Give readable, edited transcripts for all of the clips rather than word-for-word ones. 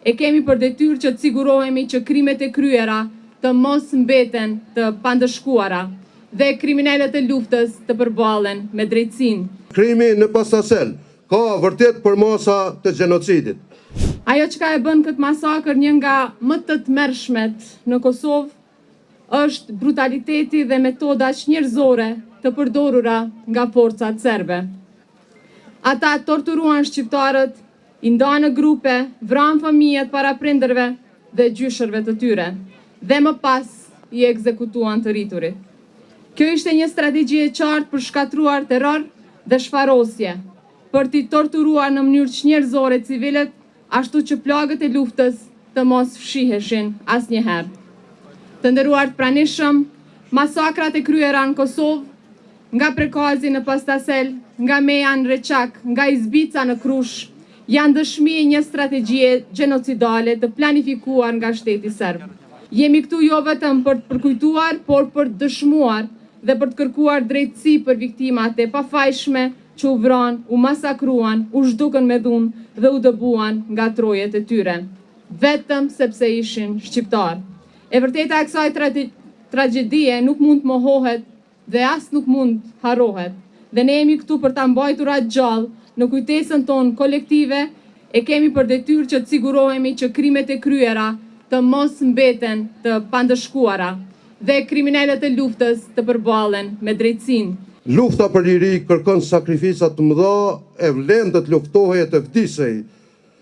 e kemi për detyrë që të sigurohemi që krimet e kryera të mos mbeten të pandëshkuara dhe kriminalet e luftës të përballen me drejtësinë. Krimi në Pastasel ka vërtet përmasa të gjenocidit. Ajo çka e bën këtë masakër një nga më të tmerrshmet në Kosovë është brutaliteti dhe metoda njerëzore të përdorura nga forcat serbe. Ata torturuan shqiptarët, i ndanë në grupe, vranë fëmijët para prindërve dhe gjyshërve të tyre, dhe më pas i ekzekutuan të rriturit. Kjo ishte një strategji e qartë për shkatruar terror dhe shfarosje, për t'i torturuar në mënyrë njerëzore civilët, ashtu që plagët e luftës të mos fshiheshin asnjëherë. Të nderuar të pranishëm, masakrat e kryera në Kosovë, nga Prekazi në Pastasel, nga Meja në Reçak, nga Izbica në Krush, janë dëshmi e një strategjie gjenocidale të planifikuar nga shteti serb. Jemi këtu jo vetëm për të përkujtuar, por për të dëshmuar dhe për të kërkuar drejtësi për viktimat e pafajshme që u vranë, u masakruan, u zhdukën me dhunë dhe u dëbuan nga trojet e tyre, vetëm sepse ishin shqiptar. E vërteta e kësaj tragjedie nuk mund të mohohet dhe as nuk mund të harrohet. Dhe ne jemi këtu për ta mbajtur atë gjallë në kujtesën tonë kolektive, e kemi për detyrë që të sigurohemi që krimet e kryera të mos mbeten të pandëshkuara dhe kriminalet e luftës të përballen me drejtësinë. Lufta për liri kërkon sakrificat të mëdha, e vlen të luftohej e të vdisej,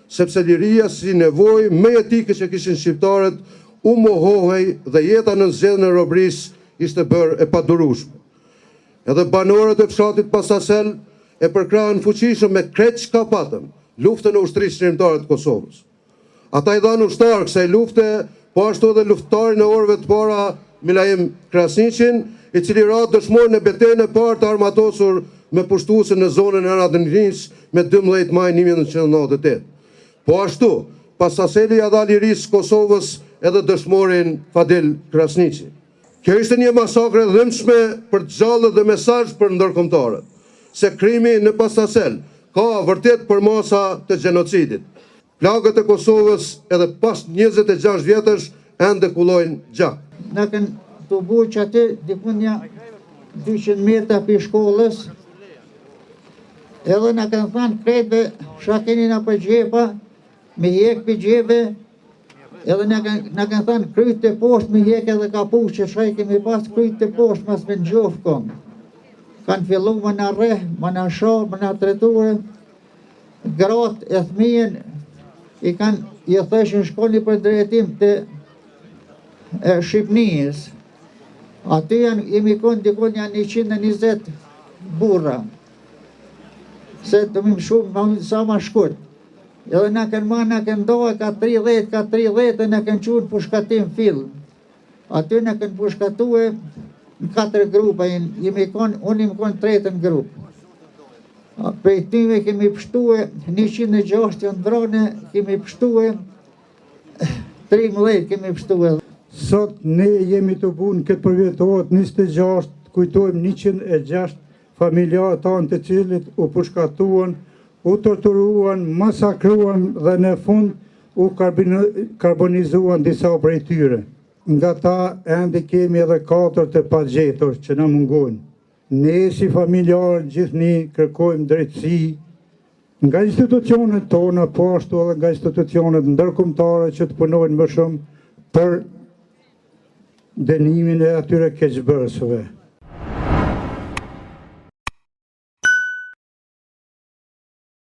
sepse liria si nevojë më etike që kishin shqiptarët u mohohej dhe jeta në zgjedhjen e robërisë ishte bërë e padurueshme. Edhe banorët e fshatit Pastasel e përkrahën fuqishëm me krejt çka patën luftën e ushtrisë shërbimtare të Kosovës. Ata i dhanë ushtar kësaj lufte, po ashtu edhe luftëtarin e orëve të para Milaim Krasniqin, i cili ra dëshmor në betejën e parë të armatosur me pushtuese në zonën e Anadërinis me 12 maj 1998. Po ashtu, Pastaseli ja dha lirisë Kosovës edhe dëshmorin Fadil Krasniqi. Kjo ishte një masakre dhëmshme për të gjallët dhe mesazh për ndërkombëtarët, se krimi në Pastasel ka vërtet përmasa të gjenocidit. Plagët e Kosovës edhe pas 26 vjetësh ende kullojnë gjak. Në kënë të bu që aty dikunja 200 metra për shkollës, edhe në kanë thanë krejtve shakeni në për gjepa, me jek për gjepe, edhe në kanë thanë kryt të poshtë me jek edhe kapush që shaj kemi pas kryt të poshtë mas me në gjofë kom. Kanë fillu më në reh, më në sharë, më në treture, gratë e thmijen, i thëshën shkoni për drejtim të Shqipnijës. Aty jemi konë dikon janë 120 burra, se të më shumë sa ma shkurt. Edhe në kënë ma në kënë doa ka 30 e në kënë qunë pushkatim film. Aty në kënë pushkatue në 4 grupa, unë im konë 3 grupë. Prej tyve kemi pështue 106 janë drone, kemi pështue 13 kemi pështue. Sot ne jemi të bunë këtë përvjetohet 26, kujtojmë 106 familjarë tanë të cilit u pushkatuan, u torturuan, masakruan dhe në fund u karbonizuan disa prej tyre. Nga ta ende kemi edhe 4 të pagjetur që na mungojnë. Ne si familjarë gjithni kërkojmë drejtësi nga institucionet tona, po ashtu edhe nga institucionet ndërkombëtare që të punojnë më shumë për dënimin e atyre keqbërësve.